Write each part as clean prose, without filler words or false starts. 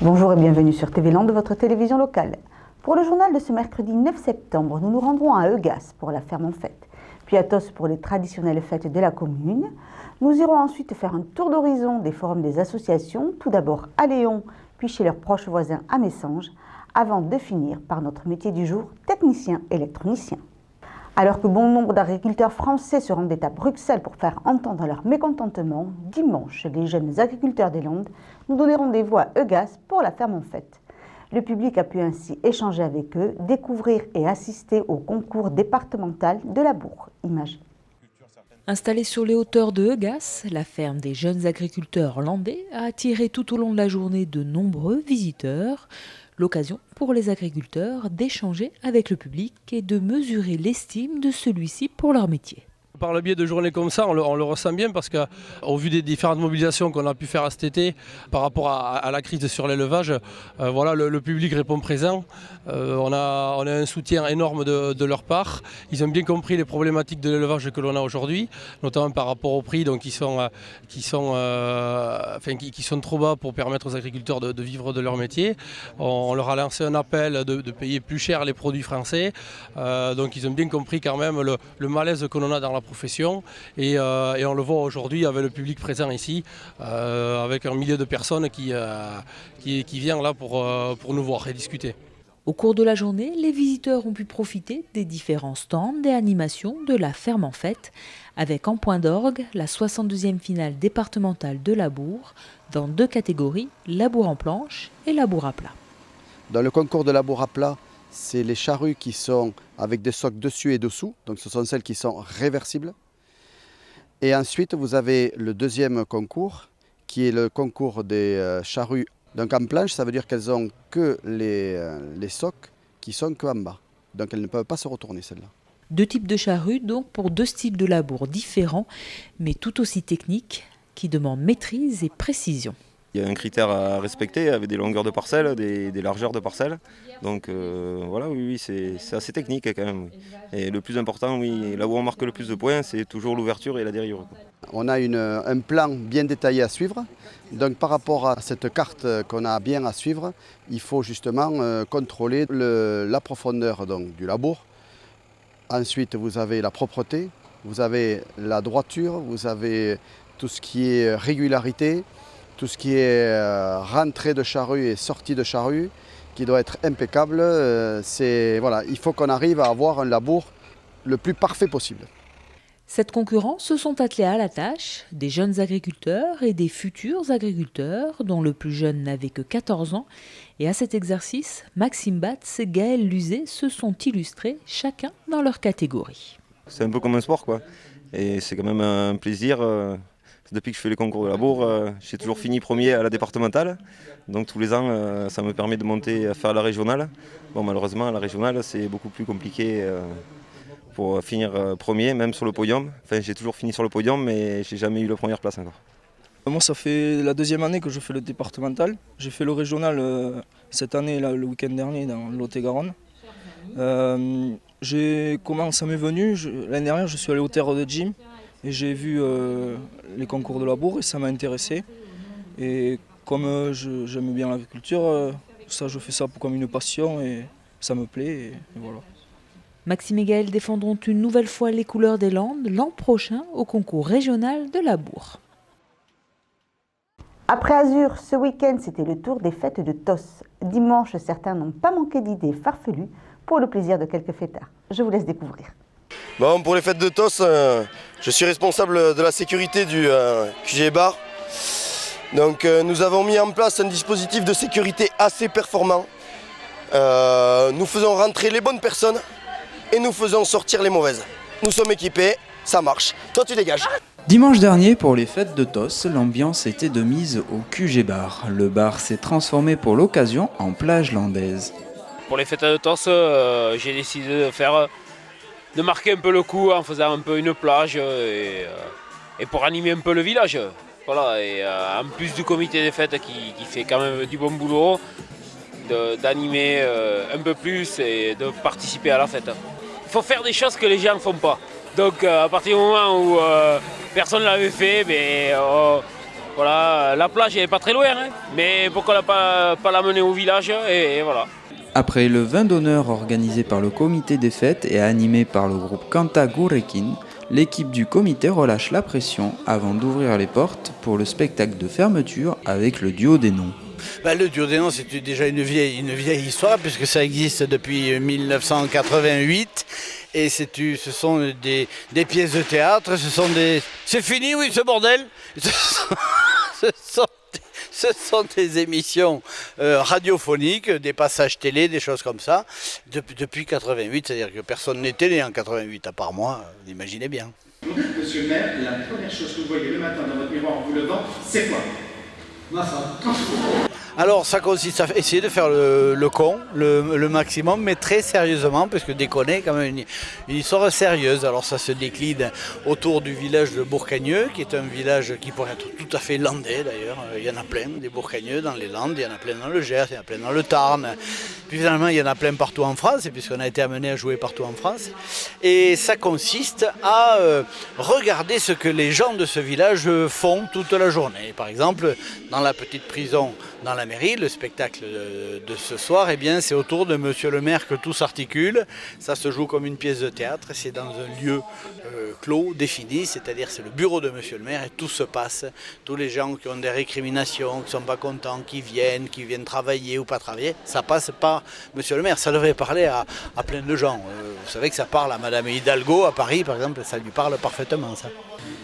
Bonjour et bienvenue sur TV Land, votre télévision locale. Pour le journal de ce mercredi 9 septembre, nous nous rendrons à Eugas pour la ferme en fête, puis à Tos pour les traditionnelles fêtes de la commune. Nous irons ensuite faire un tour d'horizon des forums des associations, tout d'abord à Léon, puis chez leurs proches voisins à Messanges, avant de finir par notre métier du jour, technicien électronicien. Alors que bon nombre d'agriculteurs français se rendaient à Bruxelles pour faire entendre leur mécontentement, dimanche, les jeunes agriculteurs des Landes nous donnaient rendez-vous à Eugas pour la ferme en fête. Le public a pu ainsi échanger avec eux, découvrir et assister au concours départemental de labour. Image. Installée sur les hauteurs de Eugas, la ferme des jeunes agriculteurs landais a attiré tout au long de la journée de nombreux visiteurs. L'occasion pour les agriculteurs d'échanger avec le public et de mesurer l'estime de celui-ci pour leur métier. Par le biais de journées comme ça, on le ressent bien parce qu'au vu des différentes mobilisations qu'on a pu faire cet été par rapport à la crise sur l'élevage, voilà, le public répond présent. On a un soutien énorme de leur part. Ils ont bien compris les problématiques de l'élevage que l'on a aujourd'hui, notamment par rapport aux prix donc, qui sont trop bas pour permettre aux agriculteurs de vivre de leur métier. On leur a lancé un appel de payer plus cher les produits français. Donc ils ont bien compris quand même le malaise que l'on a dans la profession et on le voit aujourd'hui avec le public présent ici, avec un millier de personnes qui viennent là pour nous voir et discuter. Au cours de la journée, les visiteurs ont pu profiter des différents stands et animations de la ferme en fête, avec en point d'orgue la 62e finale départementale de labour, dans 2 catégories, labour en planche et labour à plat. Dans le concours de labour à plat, c'est les charrues qui sont avec des socs dessus et dessous, donc ce sont celles qui sont réversibles. Et ensuite, vous avez le deuxième concours, qui est le concours des charrues. Donc en planche, ça veut dire qu'elles n'ont que les socs qui sont qu'en bas. Donc elles ne peuvent pas se retourner, celles-là. 2 types de charrues, donc pour 2 styles de labour différents, mais tout aussi techniques, qui demandent maîtrise et précision. Il y a un critère à respecter avec des longueurs de parcelles, des largeurs de parcelles. Donc voilà, oui, c'est assez technique quand même. Et le plus important, oui, là où on marque le plus de points, c'est toujours l'ouverture et la dérivure. On a un plan bien détaillé à suivre. Donc par rapport à cette carte qu'on a bien à suivre, il faut justement contrôler la profondeur donc, du labour. Ensuite, vous avez la propreté, vous avez la droiture, vous avez tout ce qui est régularité, tout ce qui est rentrée de charrue et sortie de charrue, qui doit être impeccable. Voilà, il faut qu'on arrive à avoir un labour le plus parfait possible. Cette concurrence se sont attelés à la tâche, des jeunes agriculteurs et des futurs agriculteurs, dont le plus jeune n'avait que 14 ans. Et à cet exercice, Maxime Batz et Gaël Luzet se sont illustrés, chacun dans leur catégorie. C'est un peu comme un sport, quoi. Et c'est quand même un plaisir. Depuis que je fais les concours de labour, j'ai toujours fini premier à la départementale. Donc tous les ans, ça me permet de monter à faire la régionale. Bon, malheureusement, la régionale, c'est beaucoup plus compliqué pour finir premier, même sur le podium. Enfin, j'ai toujours fini sur le podium, mais j'ai jamais eu la première place encore. Moi, ça fait la 2e année que je fais le départemental. J'ai fait le régional cette année, là, le week-end dernier, dans le Lot-et-Garonne. Comment ça m'est venu, l'année dernière, je suis allé aux terres de Jim. Et j'ai vu les concours de labour et ça m'a intéressé. Et comme j'aime bien l'agriculture, je fais ça comme une passion et ça me plaît. Et voilà. Maxime et Gaël défendront une nouvelle fois les couleurs des Landes l'an prochain au concours régional de labour. Après Azur, ce week-end, c'était le tour des fêtes de Tos. Dimanche, certains n'ont pas manqué d'idées farfelues pour le plaisir de quelques fêtards. Je vous laisse découvrir. Bon, pour les fêtes de Tos, je suis responsable de la sécurité du QG Bar. Donc nous avons mis en place un dispositif de sécurité assez performant. Nous faisons rentrer les bonnes personnes et nous faisons sortir les mauvaises. Nous sommes équipés, ça marche. Toi tu dégages. Dimanche dernier, pour les fêtes de Tos, l'ambiance était de mise au QG Bar. Le bar s'est transformé pour l'occasion en plage landaise. Pour les fêtes de Tos, j'ai décidé de marquer un peu le coup en faisant un peu une plage et pour animer un peu le village. Voilà, et en plus du comité des fêtes qui fait quand même du bon boulot, d'animer un peu plus et de participer à la fête. Il faut faire des choses que les gens ne font pas. Donc à partir du moment où personne ne l'avait fait, Voilà, la plage elle n'est pas très loin, hein, mais pourquoi ne pas l'amener au village et voilà. Après le vin d'honneur organisé par le comité des fêtes et animé par le groupe Kanta Gurekin, l'équipe du comité relâche la pression avant d'ouvrir les portes pour le spectacle de fermeture avec le duo des noms. Le duo des noms, c'est déjà une vieille histoire puisque ça existe depuis 1988 et ce sont des pièces de théâtre, c'est fini, oui, ce bordel. Ce sont des émissions radiophoniques, des passages télé, des choses comme ça, depuis 88, c'est-à-dire que personne n'était né en 88, à part moi, vous imaginez bien. Vous dites, monsieur le maire, la première chose que vous voyez le matin dans votre miroir en vous levant, c'est quoi? Ma femme. Alors ça consiste à essayer de faire le con, le maximum, mais très sérieusement, parce que déconner, quand même une histoire sérieuse. Alors ça se décline autour du village de Bourcagneux, qui est un village qui pourrait être tout à fait landais d'ailleurs. Il y en a plein, des Bourcagneux dans les Landes, il y en a plein dans le Gers, il y en a plein dans le Tarn. Puis finalement, il y en a plein partout en France, puisqu'on a été amené à jouer partout en France. Et ça consiste à regarder ce que les gens de ce village font toute la journée. Par exemple, dans la petite prison, dans la mairie, le spectacle de ce soir, c'est autour de Monsieur le maire que tout s'articule. Ça se joue comme une pièce de théâtre, c'est dans un lieu clos, défini, c'est-à-dire c'est le bureau de Monsieur le maire et tout se passe. Tous les gens qui ont des récriminations, qui ne sont pas contents, qui viennent travailler ou pas travailler, ça passe par Monsieur le maire. Ça devrait parler à plein de gens. Vous savez que ça parle à Madame Hidalgo à Paris, par exemple, ça lui parle parfaitement, ça.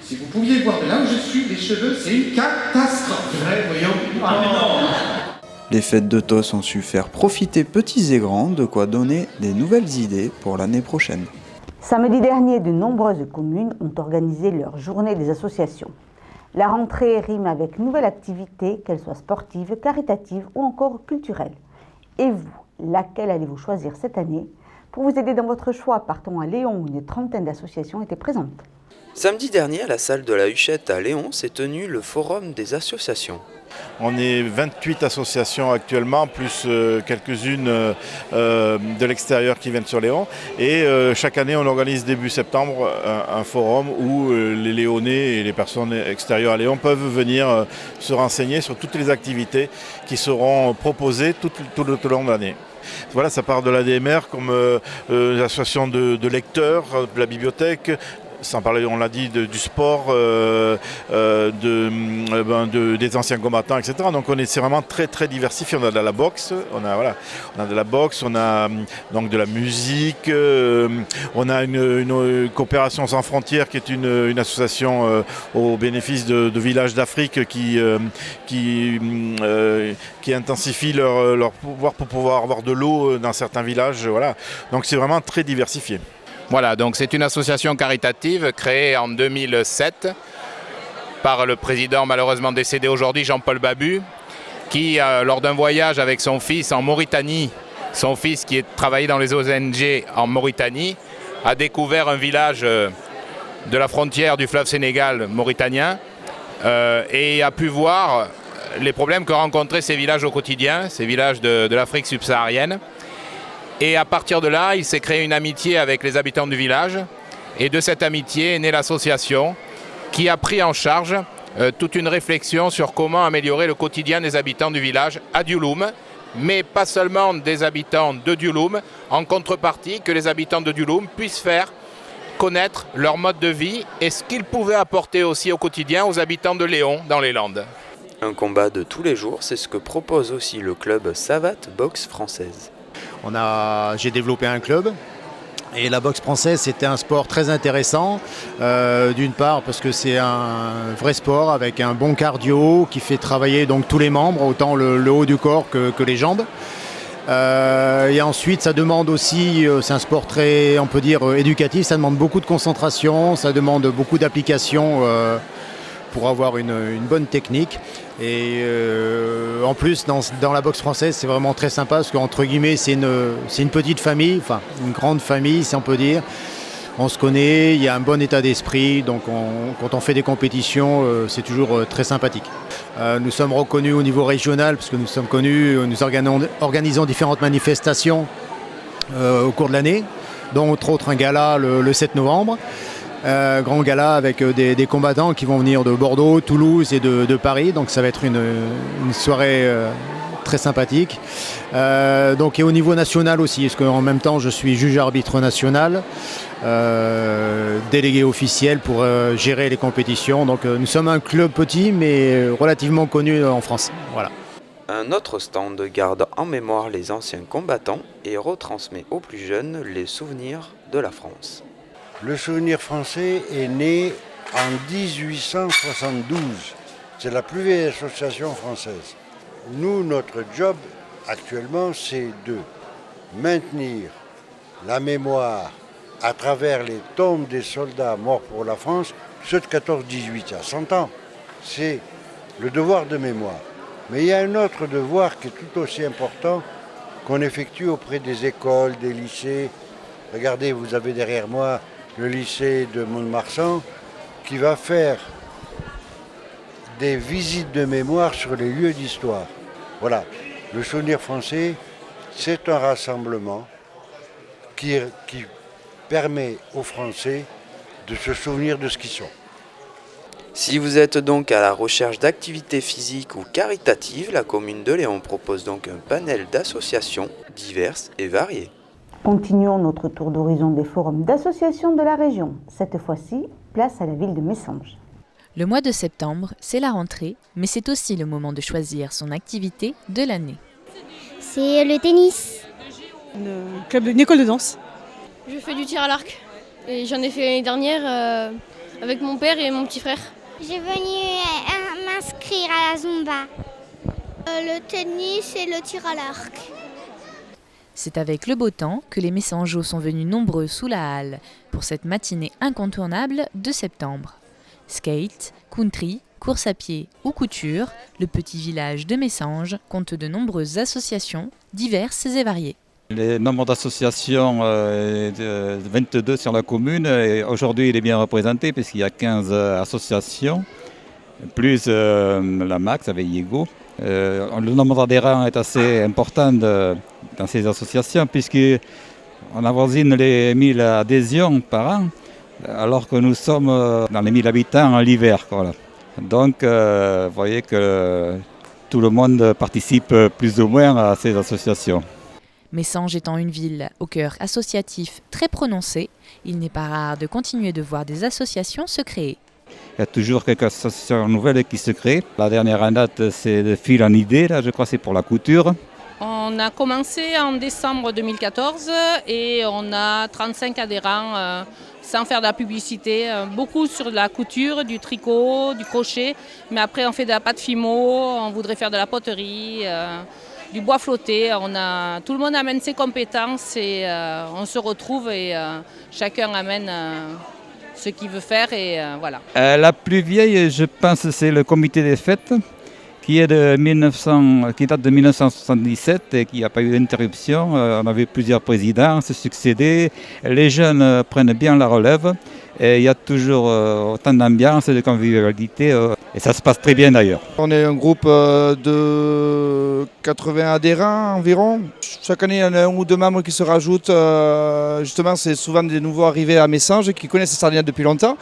Si vous pouviez voir de là où je suis, les cheveux, c'est une catastrophe. Voyons. Ah non. Les fêtes de Tos ont su faire profiter petits et grands, de quoi donner des nouvelles idées pour l'année prochaine. Samedi dernier, de nombreuses communes ont organisé leur journée des associations. La rentrée rime avec nouvelles activités, qu'elles soient sportives, caritatives ou encore culturelles. Et vous, laquelle allez-vous choisir cette année? Pour vous aider dans votre choix, partons à Léon où une trentaine d'associations étaient présentes. Samedi dernier, à la salle de la Huchette à Léon, s'est tenu le Forum des associations. On est 28 associations actuellement, plus quelques-unes de l'extérieur qui viennent sur Léon. Et chaque année, on organise début septembre un forum où les Léonais et les personnes extérieures à Léon peuvent venir se renseigner sur toutes les activités qui seront proposées tout le long de l'année. Voilà, ça part de l'ADMR comme l'association de lecteurs, de la bibliothèque, sans parler, on l'a dit, du sport, des anciens combattants, etc. Donc c'est vraiment très très diversifié. On a de la boxe, on a de la boxe, on a donc de la musique, on a une coopération sans frontières qui est une association au bénéfice de villages d'Afrique qui intensifie leur pouvoir pour pouvoir avoir de l'eau dans certains villages. Voilà. Donc c'est vraiment très diversifié. Voilà, donc c'est une association caritative créée en 2007 par le président malheureusement décédé aujourd'hui, Jean-Paul Babu, qui, lors d'un voyage avec son fils en Mauritanie, son fils qui travaillait dans les ONG en Mauritanie, a découvert un village de la frontière du fleuve Sénégal mauritanien et a pu voir les problèmes que rencontraient ces villages au quotidien, ces villages de l'Afrique subsaharienne. Et à partir de là, il s'est créé une amitié avec les habitants du village. Et de cette amitié est née l'association qui a pris en charge toute une réflexion sur comment améliorer le quotidien des habitants du village à Diouloum. Mais pas seulement des habitants de Diouloum, en contrepartie que les habitants de Diouloum puissent faire connaître leur mode de vie et ce qu'ils pouvaient apporter aussi au quotidien aux habitants de Léon dans les Landes. Un combat de tous les jours, c'est ce que propose aussi le club Savate Boxe Française. J'ai développé un club et la boxe française c'était un sport très intéressant d'une part parce que c'est un vrai sport avec un bon cardio qui fait travailler donc tous les membres, autant le haut du corps que les jambes. Et ensuite ça demande aussi, c'est un sport très, on peut dire, éducatif, ça demande beaucoup de concentration, ça demande beaucoup d'application pour avoir une bonne technique. Et en plus dans la boxe française c'est vraiment très sympa parce qu'entre guillemets c'est une petite famille, enfin une grande famille si on peut dire. On se connaît, il y a un bon état d'esprit, donc quand on fait des compétitions c'est toujours très sympathique. Nous sommes reconnus au niveau régional parce que nous sommes connus, nous organisons différentes manifestations au cours de l'année, dont entre autres un gala le 7 novembre. grand gala avec des combattants qui vont venir de Bordeaux, Toulouse et de Paris. Donc ça va être une soirée très sympathique. Et au niveau national aussi, parce qu'en même temps je suis juge arbitre national, délégué officiel pour gérer les compétitions. Donc nous sommes un club petit mais relativement connu en France. Voilà. Un autre stand garde en mémoire les anciens combattants et retransmet aux plus jeunes les souvenirs de la France. Le souvenir français est né en 1872. C'est la plus vieille association française. Nous, notre job actuellement, c'est de maintenir la mémoire à travers les tombes des soldats morts pour la France, ceux de 14-18 à 100 ans. C'est le devoir de mémoire. Mais il y a un autre devoir qui est tout aussi important qu'on effectue auprès des écoles, des lycées. Regardez, vous avez derrière moi le lycée de Mont-de-Marsan qui va faire des visites de mémoire sur les lieux d'histoire. Voilà, le souvenir français, c'est un rassemblement qui permet aux Français de se souvenir de ce qu'ils sont. Si vous êtes donc à la recherche d'activités physiques ou caritatives, la commune de Léon propose donc un panel d'associations diverses et variées. Continuons notre tour d'horizon des forums d'associations de la région. Cette fois-ci, place à la ville de Messanges. Le mois de septembre, c'est la rentrée, mais c'est aussi le moment de choisir son activité de l'année. C'est le tennis. Une école de danse. Je fais du tir à l'arc. Et j'en ai fait l'année dernière avec mon père et mon petit frère. J'ai venu m'inscrire à la Zumba. Le tennis et le tir à l'arc. C'est avec le beau temps que les Messangeaux sont venus nombreux sous la halle pour cette matinée incontournable de septembre. Skate, country, course à pied ou couture, le petit village de Messanges compte de nombreuses associations diverses et variées. Le nombre d'associations est de 22 sur la commune. Aujourd'hui, il est bien représenté puisqu'il y a 15 associations, plus la MAX avec Yego. Le nombre d'adhérents est assez important dans ces associations puisqu'on avoisine les 1000 adhésions par an, alors que nous sommes dans les 1000 habitants en l'hiver. Voilà. Donc, vous voyez que tout le monde participe plus ou moins à ces associations. Messanges étant une ville au cœur associatif très prononcé, il n'est pas rare de continuer de voir des associations se créer. Il y a toujours quelques associations nouvelles qui se créent. La dernière en date, c'est le fil en idée, là, je crois que c'est pour la couture. On a commencé en décembre 2014 et on a 35 adhérents sans faire de la publicité. Beaucoup sur de la couture, du tricot, du crochet, mais après on fait de la pâte fimo, on voudrait faire de la poterie. Du bois flotté, tout le monde amène ses compétences et on se retrouve et chacun amène ce qu'il veut faire et voilà. La plus vieille, je pense, c'est le comité des fêtes qui date de 1977 et qui n'a pas eu d'interruption. On avait plusieurs présidents se succéder. Les jeunes prennent bien la relève et il y a toujours autant d'ambiance et de convivialité. Et ça se passe très bien d'ailleurs. On est un groupe de 80 adhérents environ. Chaque année, il y en a un ou deux membres qui se rajoutent. Justement, c'est souvent des nouveaux arrivés à Messanges qui connaissent les Sardiniens depuis longtemps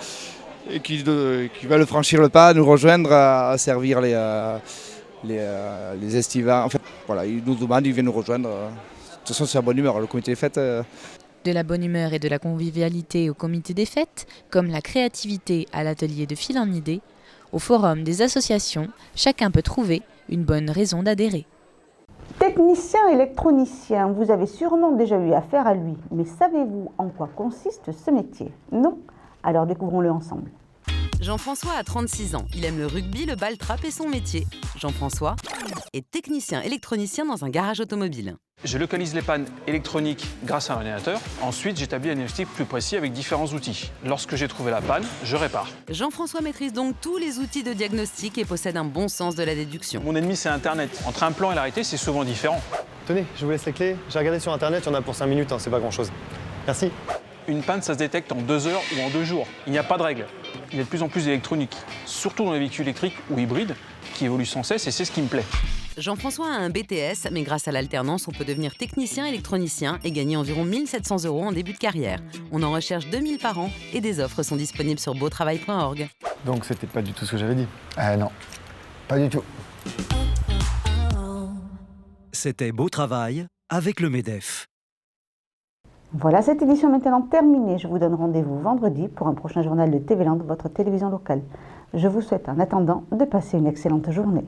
et qui veulent franchir le pas, nous rejoindre à servir les estivants. En fait, voilà, ils nous demandent, ils viennent nous rejoindre. De toute façon, c'est la bonne humeur, le comité des fêtes. De la bonne humeur et de la convivialité au comité des fêtes, comme la créativité à l'atelier de fil en idée, au forum des associations, chacun peut trouver une bonne raison d'adhérer. Technicien électronicien, vous avez sûrement déjà eu affaire à lui, mais savez-vous en quoi consiste ce métier? Non? Alors découvrons-le ensemble. Jean-François a 36 ans. Il aime le rugby, le ball trap et son métier. Jean-François est technicien électronicien dans un garage automobile. Je localise les pannes électroniques grâce à un ordinateur. Ensuite, j'établis un diagnostic plus précis avec différents outils. Lorsque j'ai trouvé la panne, je répare. Jean-François maîtrise donc tous les outils de diagnostic et possède un bon sens de la déduction. Mon ennemi, c'est Internet. Entre un plan et la réalité, c'est souvent différent. Tenez, je vous laisse les clés. J'ai regardé sur Internet, il y en a pour 5 minutes, hein, c'est pas grand-chose. Merci. Une panne, ça se détecte en 2 heures ou en 2 jours. Il n'y a pas de règle. Il y a de plus en plus d'électronique, surtout dans les véhicules électriques ou hybrides, qui évoluent sans cesse et c'est ce qui me plaît. Jean-François a un BTS, mais grâce à l'alternance, on peut devenir technicien électronicien et gagner environ 1 700 € en début de carrière. On en recherche 2 000 par an et des offres sont disponibles sur beautravail.org. Donc c'était pas du tout ce que j'avais dit. Non, pas du tout. C'était Beau Travail avec le MEDEF. Voilà, cette édition est maintenant terminée. Je vous donne rendez-vous vendredi pour un prochain journal de TV Land, votre télévision locale. Je vous souhaite en attendant de passer une excellente journée.